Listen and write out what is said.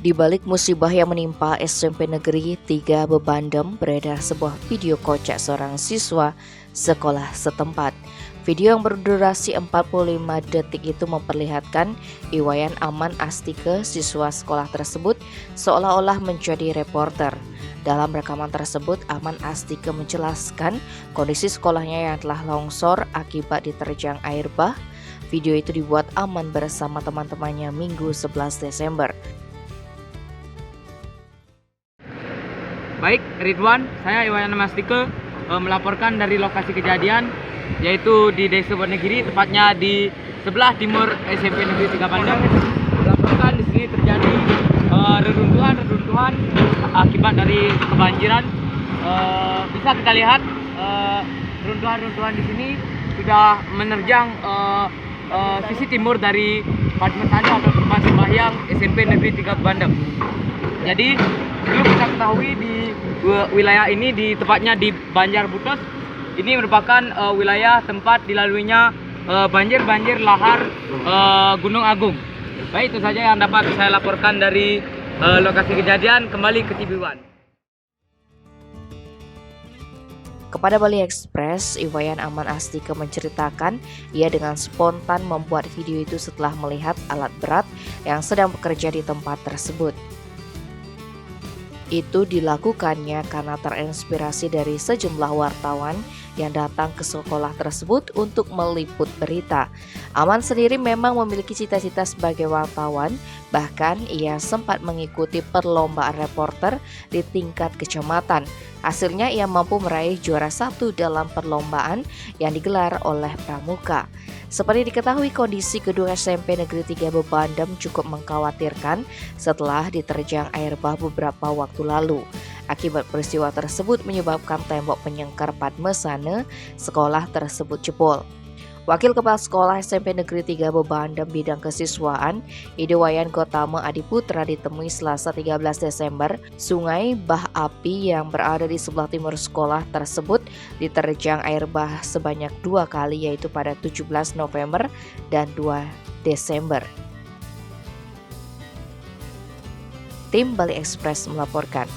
Di balik musibah yang menimpa SMP Negeri 3 Bebandem, beredar sebuah video kocak seorang siswa sekolah setempat. Video yang berdurasi 45 detik itu memperlihatkan Iwayan Aman Astike, siswa sekolah tersebut, seolah-olah menjadi reporter. Dalam rekaman tersebut, Aman Astike menjelaskan kondisi sekolahnya yang telah longsor akibat diterjang air bah. Video itu dibuat Aman bersama teman-temannya Minggu 11 Desember. Baik, Ridwan, saya Iwayan Astike melaporkan dari lokasi kejadian, yaitu di Desa Wonogiri, tepatnya di sebelah timur SMP Negeri 3 Bandem. Melaporkan di sini terjadi reruntuhan akibat dari kebanjiran. Bisa kita lihat reruntuhan di sini sudah menerjang sisi timur dari Padmetani atau tempat sembahyang SMP Negeri 3 Bandem. Jadi perlu kita ketahui di wilayah ini, tepatnya di Banjar Butos, ini merupakan wilayah tempat dilaluinya banjir lahar Gunung Agung. Baik, itu saja yang dapat saya laporkan dari lokasi kejadian. Kembali ke TV1. Kepada Bali Express, Iwayan Aman Astike menceritakan ia dengan spontan membuat video itu setelah melihat alat berat yang sedang bekerja di tempat tersebut. Itu dilakukannya karena terinspirasi dari sejumlah wartawan yang datang ke sekolah tersebut untuk meliput berita. Aman sendiri memang memiliki cita-cita sebagai wartawan, bahkan ia sempat mengikuti perlombaan reporter di tingkat kecamatan. Hasilnya ia mampu meraih juara 1 dalam perlombaan yang digelar oleh Pramuka. Seperti diketahui, kondisi gedung SMP Negeri 3 Bebandem cukup mengkhawatirkan setelah diterjang air bah beberapa waktu lalu. Akibat peristiwa tersebut menyebabkan tembok penyengkar Padmesane sekolah tersebut jebol. Wakil Kepala Sekolah SMP Negeri 3 Bebandem bidang kesiswaan, Iwayan Gotama Adiputra, ditemui Selasa 13 Desember. Sungai bah api yang berada di sebelah timur sekolah tersebut diterjang air bah sebanyak 2 kali, yaitu pada 17 November dan 2 Desember. Tim Bali Express melaporkan.